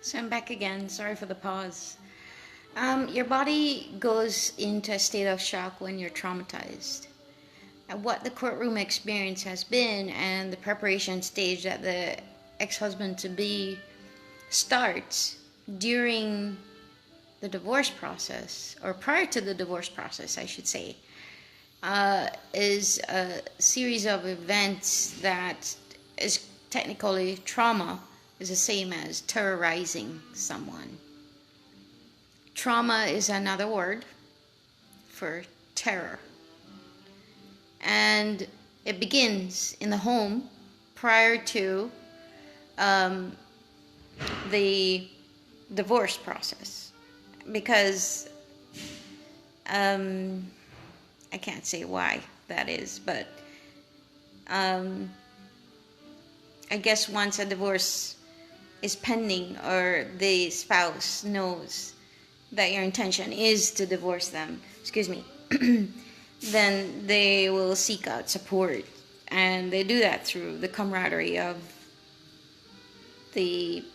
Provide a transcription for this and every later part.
So I'm back again. Sorry for the pause. Your body goes into a state of shock when you're traumatized. What the courtroom experience has been and the preparation stage that the ex-husband to be starts during the divorce process, or prior to the divorce process, I should say, is a series of events that is technically trauma, is the same as terrorizing someone. Trauma is another word for terror. And it begins in the home prior to the divorce process. Because I can't say why that is, but I guess once a divorce is pending or the spouse knows that your intention is to divorce them, then they will seek out support. And they do that through the camaraderie of the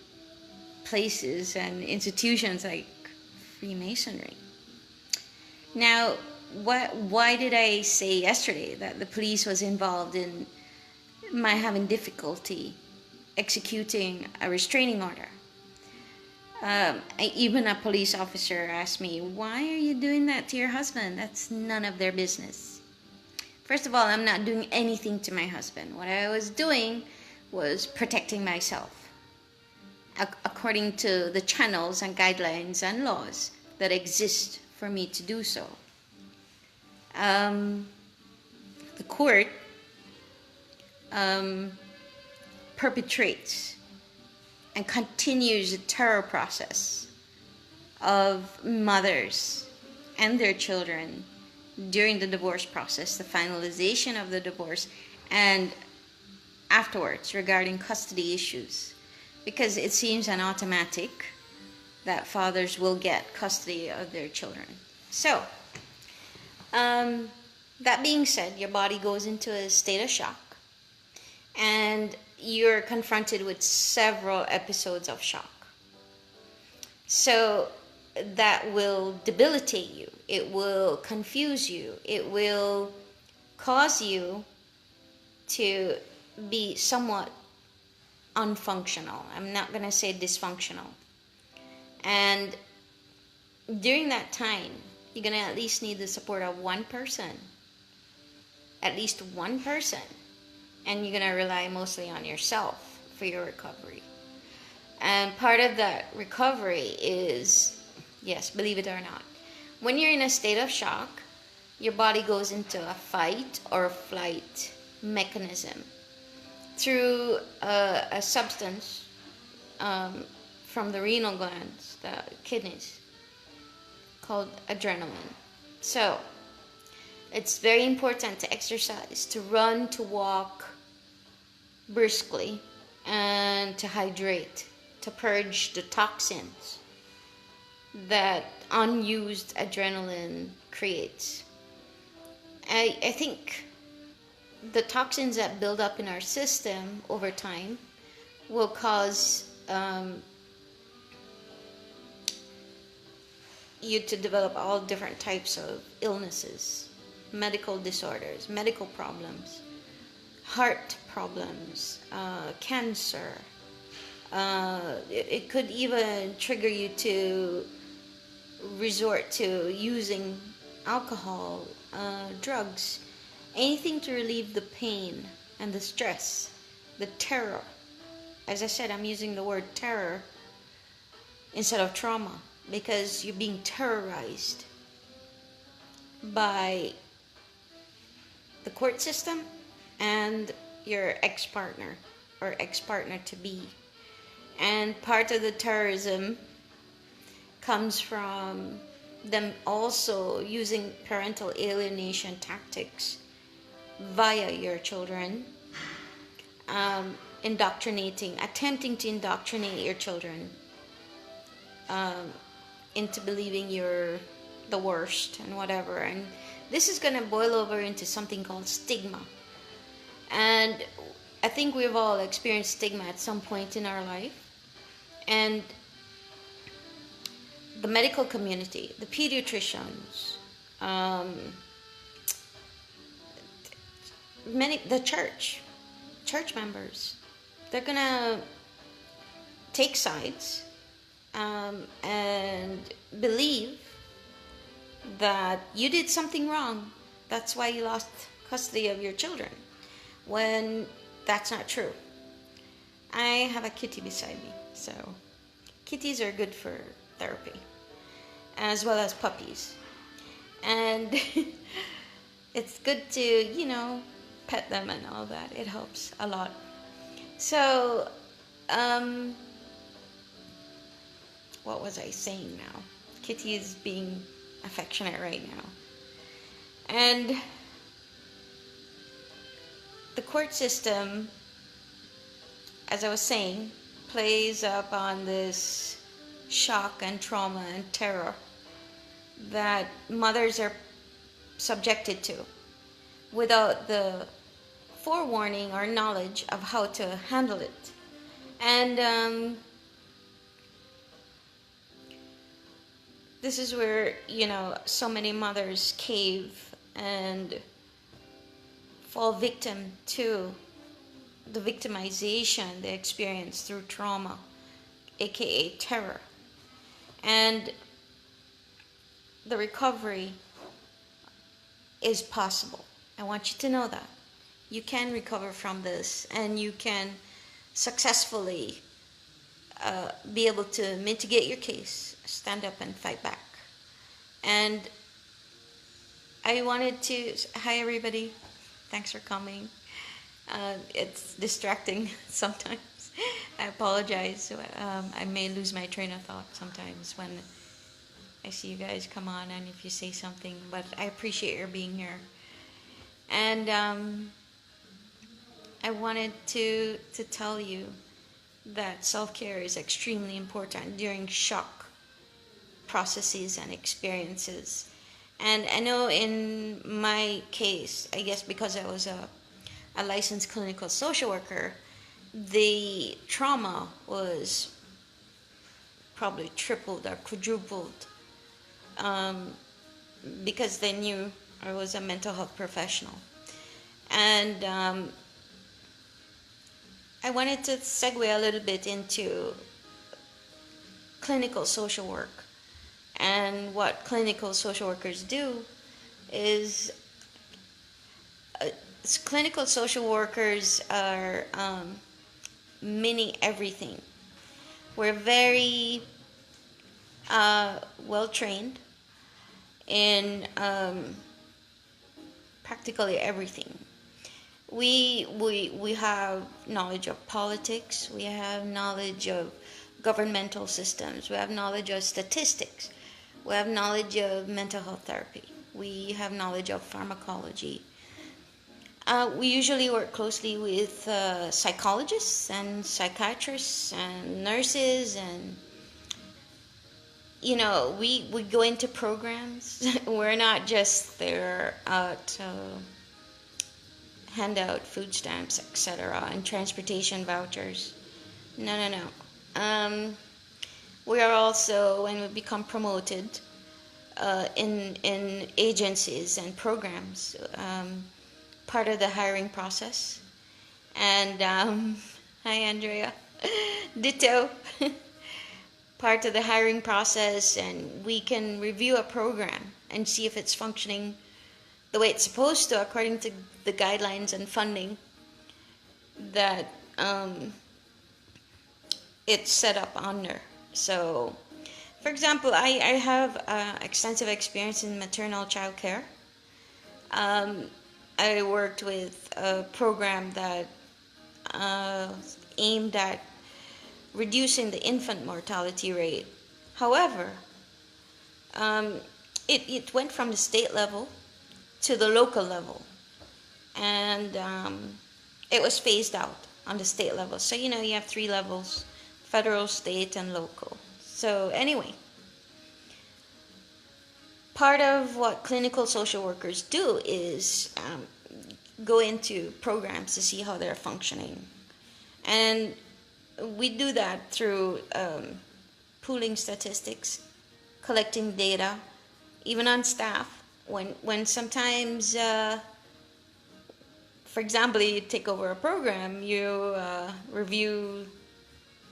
places and institutions like Freemasonry. Now, why did I say yesterday that the police was involved in my having difficulty executing a restraining order? Even a police officer asked me, why are you doing that to your husband? That's none of their business. First of all, I'm not doing anything to my husband. What I was doing was protecting myself according to the channels and guidelines and laws that exist for me to do so. The court perpetrates and continues the terror process of mothers and their children during the divorce process, the finalization of the divorce, and afterwards regarding custody issues. Because it seems an automatic that fathers will get custody of their children. So, that being said, your body goes into a state of shock, and you're confronted with several episodes of shock. So that will debilitate you. It will confuse you. It will cause you to be somewhat unfunctional. I'm not going to say dysfunctional. And during that time, you're going to at least need the support of one person. At least one person. And you're going to rely mostly on yourself for your recovery. And part of that recovery is, yes, believe it or not, when you're in a state of shock, your body goes into a fight or flight mechanism through a substance from the renal glands, the kidneys, called adrenaline. So it's very important to exercise, to run, to walk briskly, and to hydrate, to purge the toxins that unused adrenaline creates. I think the toxins that build up in our system over time will cause you to develop all different types of illnesses, medical disorders, medical problems, heart problems, cancer. It could even trigger you to resort to using alcohol, drugs, anything to relieve the pain and the stress, the terror. As I said, I'm using the word terror instead of trauma because you're being terrorized by the court system and your ex-partner or ex-partner to be. And part of the terrorism comes from them also using parental alienation tactics via your children, attempting to indoctrinate your children into believing you're the worst and whatever. And this is going to boil over into something called stigma. And I think we've all experienced stigma at some point in our life. And the medical community, the pediatricians, the church members, they're gonna take sides and believe that you did something wrong. That's why you lost custody of your children, when that's not true. I have a kitty beside me, so kitties are good for therapy, as well as puppies. And it's good to, pet them and all that. It helps a lot. So, what was I saying now? Kitty is being affectionate right now. And the court system, as I was saying, plays up on this shock and trauma and terror that mothers are subjected to without the forewarning or knowledge of how to handle it. And this is where, so many mothers cave and fall victim to the victimization they experience through trauma, aka terror. And the recovery is possible. I want you to know that. You can recover from this, and you can successfully be able to mitigate your case, stand up and fight back. And I wanted to, hi everybody, thanks for coming. It's distracting sometimes. I apologize. I may lose my train of thought sometimes when I see you guys come on and if you say something, but I appreciate your being here. And I wanted to tell you that self-care is extremely important during shock processes and experiences. And I know in my case, I guess because I was a licensed clinical social worker, the trauma was probably tripled or quadrupled because they knew I was a mental health professional. And I wanted to segue a little bit into clinical social work. And what clinical social workers do is clinical social workers are mini everything. We're very well trained in practically everything. We have knowledge of politics, we have knowledge of governmental systems, we have knowledge of statistics, we have knowledge of mental health therapy, we have knowledge of pharmacology. We usually work closely with psychologists and psychiatrists and nurses, and we go into programs. We're not just there to hand out food stamps, etc., and transportation vouchers. No. We are also, when we become promoted in agencies and programs, part of the hiring process. And hi Andrea, ditto. Part of the hiring process, and we can review a program and see if it's functioning the way it's supposed to according to the guidelines and funding that it's set up under. So, for example, I have extensive experience in maternal child care. I worked with a program that aimed at reducing the infant mortality rate. However, it went from the state level to the local level, and it was phased out on the state level. So you have 3 levels: federal, state, and local. So anyway, part of what clinical social workers do is go into programs to see how they're functioning. And we do that through pooling statistics, collecting data, even on staff. When sometimes, for example, you take over a program, you review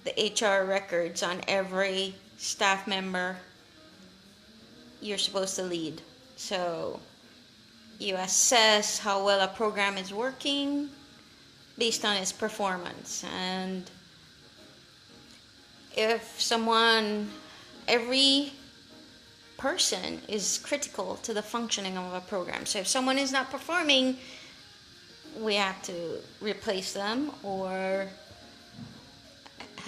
the HR records on every staff member you're supposed to lead. So you assess how well a program is working based on its performance. And if every person is critical to the functioning of a program. So if someone is not performing, we have to replace them or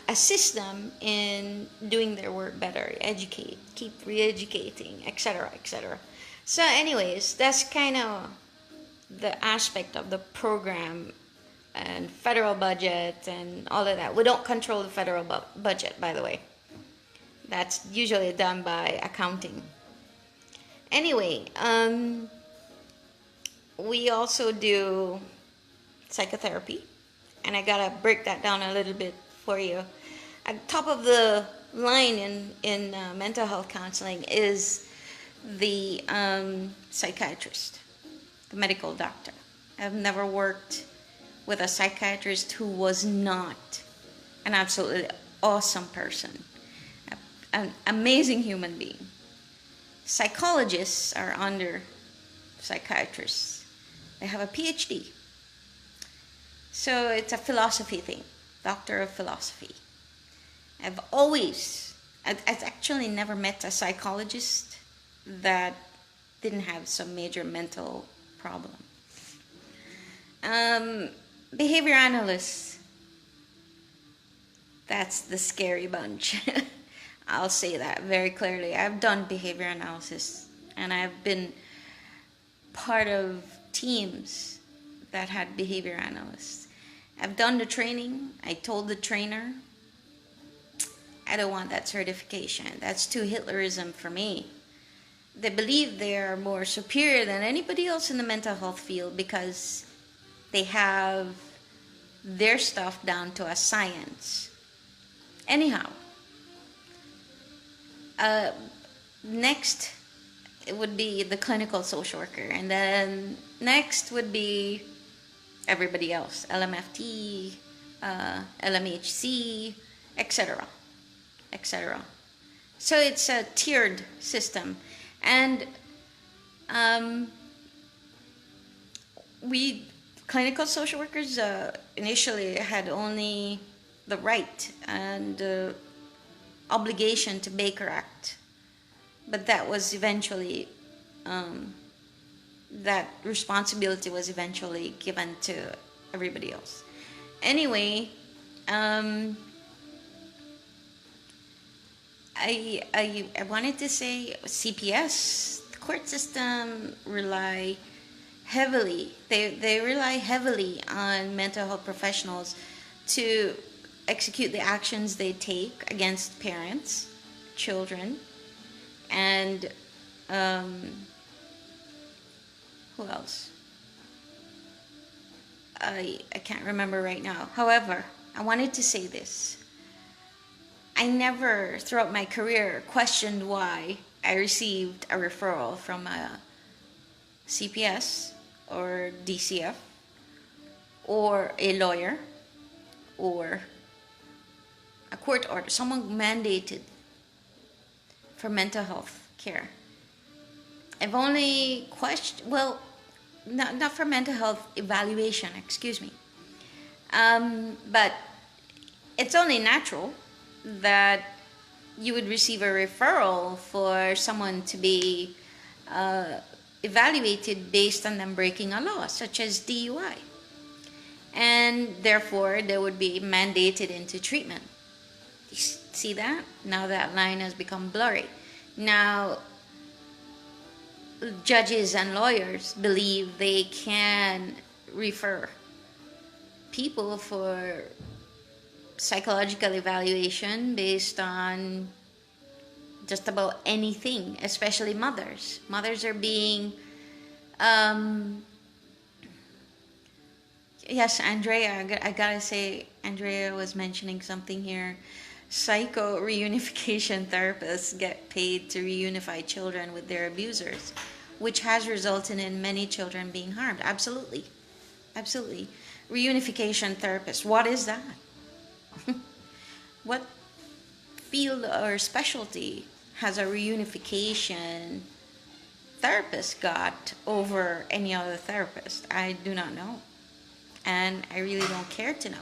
assist them in doing their work better, educate, keep re-educating, etc., etc. So anyways, that's kind of the aspect of the program and federal budget and all of that. We don't control the federal budget, by the way. That's usually done by accounting. Anyway, we also do psychotherapy, and I gotta break that down a little bit for you. At the top of the line in mental health counseling is the psychiatrist, the medical doctor. I've never worked with a psychiatrist who was not an absolutely awesome person, an amazing human being. Psychologists are under psychiatrists. They have a PhD. So it's a philosophy thing, doctor of philosophy. I've actually never met a psychologist that didn't have some major mental problem. Behavior analysts, that's the scary bunch. I'll say that very clearly. I've done behavior analysis, and I've been part of teams that had behavior analysts. I've done the training. I told the trainer, I don't want that certification. That's too Hitlerism for me. They believe they are more superior than anybody else in the mental health field because they have their stuff down to a science. Anyhow, next it would be the clinical social worker, and then next would be everybody else, LMFT, LMHC, etc., etc. So it's a tiered system, and we clinical social workers initially had only the right and obligation to Baker Act, but that was eventually that responsibility was eventually given to everybody else. Anyway, I wanted to say CPS, the court system rely heavily. They rely heavily on mental health professionals to execute the actions they take against parents, children, and who else? I can't remember right now. However, I wanted to say this. I never, throughout my career, questioned why I received a referral from a CPS or DCF or a lawyer or a court order, someone mandated for mental health care. I've only questioned, well, not for mental health evaluation, excuse me. But it's only natural that you would receive a referral for someone to be evaluated based on them breaking a law, such as DUI. And therefore, they would be mandated into treatment. You see that? Now that line has become blurry. Now, judges and lawyers believe they can refer people for psychological evaluation based on just about anything, especially mothers. Mothers are being, yes, Andrea, I gotta say, Andrea was mentioning something here. psycho reunification therapists get paid to reunify children with their abusers, which has resulted in many children being harmed. Absolutely. Absolutely. Reunification therapists, what is that? What field or specialty has a reunification therapist got over any other therapist? I do not know. And I really don't care to know.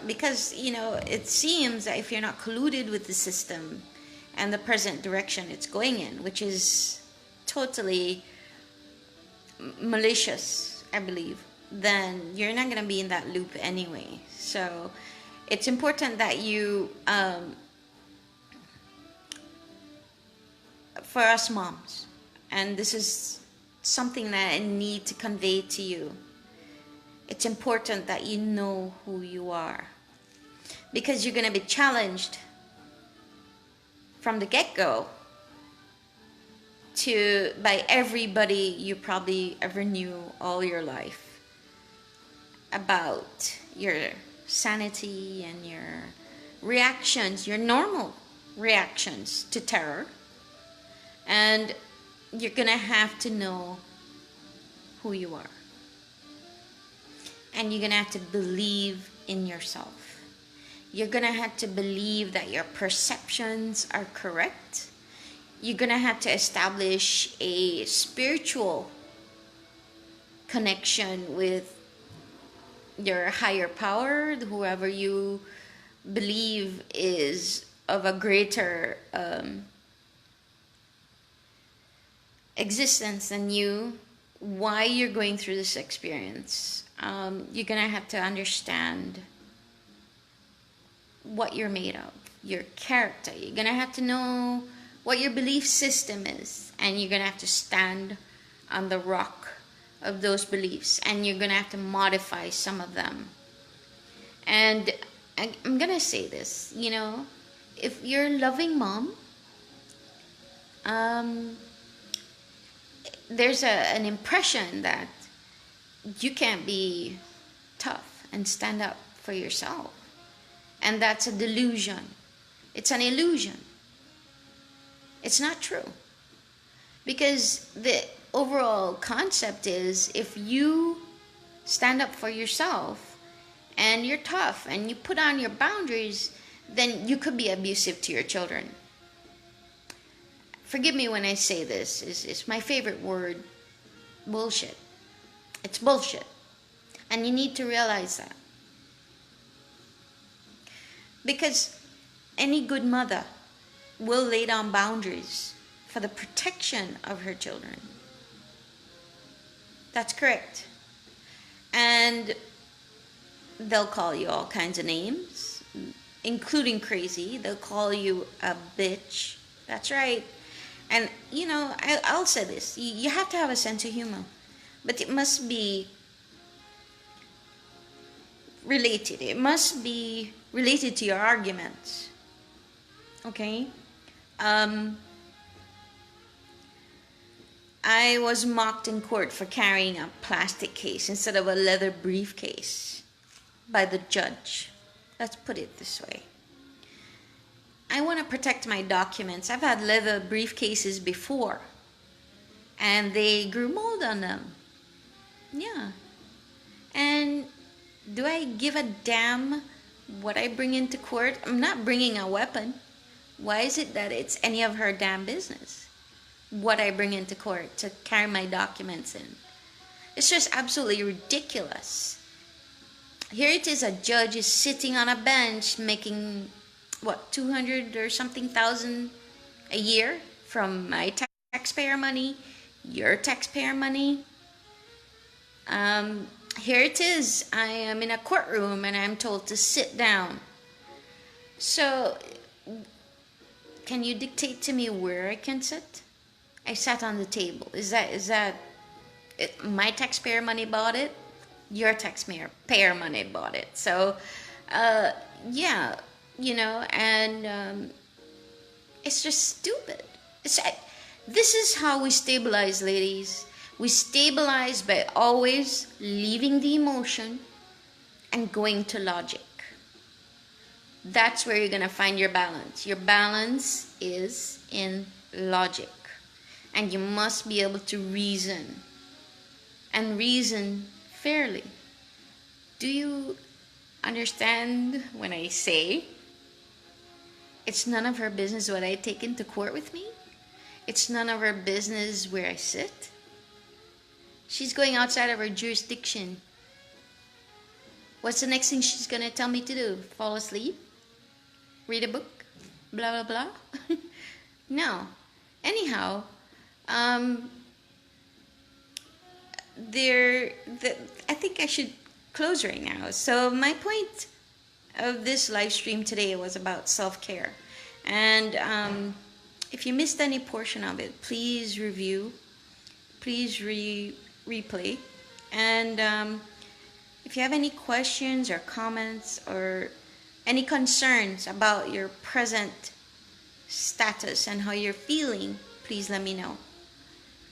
Because, it seems that if you're not colluded with the system and the present direction it's going in, which is totally malicious, I believe, then you're not going to be in that loop anyway. So it's important that you, for us moms, and this is something that I need to convey to you, it's important that you know who you are, because you're going to be challenged from the get-go by everybody you probably ever knew all your life about your sanity and your reactions, your normal reactions to terror. And you're going to have to know who you are. And you're going to have to believe in yourself. You're going to have to believe that your perceptions are correct. You're going to have to establish a spiritual connection with your higher power, whoever you believe is of a greater existence than you, why you're going through this experience. You're going to have to understand what you're made of, your character. You're going to have to know what your belief system is, and you're going to have to stand on the rock of those beliefs, and you're going to have to modify some of them. And I'm going to say this, if you're a loving mom, there's an impression that you can't be tough and stand up for yourself. And that's a delusion. It's an illusion. It's not true. Because the overall concept is, if you stand up for yourself and you're tough and you put on your boundaries, then you could be abusive to your children. Forgive me when I say this. It's my favorite word, bullshit. It's bullshit. And you need to realize that. Because any good mother will lay down boundaries for the protection of her children. That's correct. And they'll call you all kinds of names, including crazy. They'll call you a bitch. That's right. And, I'll say this. You have to have a sense of humor. But it must be related. It must be related to your arguments. Okay? I was mocked in court for carrying a plastic case instead of a leather briefcase by the judge. Let's put it this way. I want to protect my documents. I've had leather briefcases before, and they grew mold on them. Yeah. And do I give a damn what I bring into court? I'm not bringing a weapon. Why is it that it's any of her damn business what I bring into court to carry my documents in? It's just absolutely ridiculous. Here it is, a judge is sitting on a bench making, 200 or something thousand a year from my taxpayer money, your taxpayer money. Here it is, I am in a courtroom and I'm told to sit down. So, can you dictate to me where I can sit? I sat on the table. Is that my taxpayer money bought it? Your taxpayer money bought it. So, yeah, and it's just stupid. This is how we stabilize, ladies. We stabilize by always leaving the emotion and going to logic. That's where you're going to find your balance. Your balance is in logic. And you must be able to reason. And reason fairly. Do you understand when I say it's none of her business what I take into court with me? It's none of her business where I sit? She's going outside of her jurisdiction. What's the next thing she's going to tell me to do? Fall asleep? Read a book? Blah, blah, blah? No. Anyhow, I think I should close right now. So my point of this live stream today was about self-care. And if you missed any portion of it, please review. Please replay. And if you have any questions or comments or any concerns about your present status and how you're feeling, please let me know.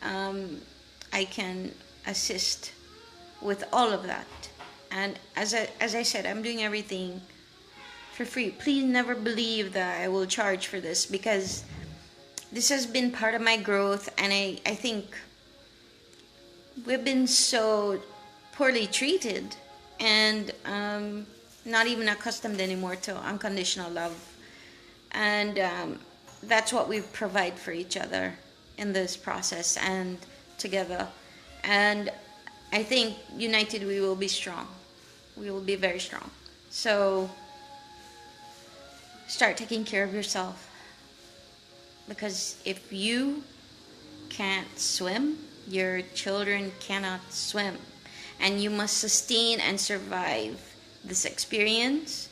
I can assist with all of that. And as I said, I'm doing everything for free. Please never believe that I will charge for this, because this has been part of my growth, and I think we've been so poorly treated and not even accustomed anymore to unconditional love. And that's what we provide for each other in this process and together. And I think united we will be strong. We will be very strong. So start taking care of yourself. Because if you can't swim, your children cannot swim. And you must sustain and survive this experience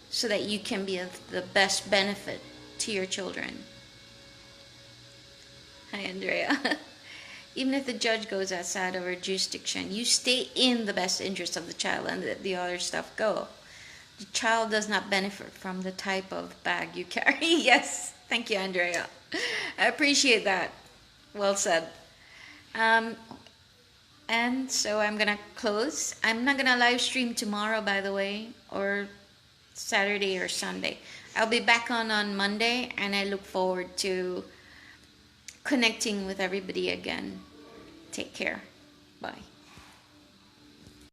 so that you can be of the best benefit to your children. Hi, Andrea. Even if the judge goes outside of her jurisdiction, you stay in the best interest of the child and let the other stuff go. The child does not benefit from the type of bag you carry. Yes, thank you, Andrea. I appreciate that. Well said. And so I'm gonna close. I'm not gonna live stream tomorrow, by the way, or Saturday or Sunday. I'll be back on Monday, and I look forward to connecting with everybody again. Take care. Bye.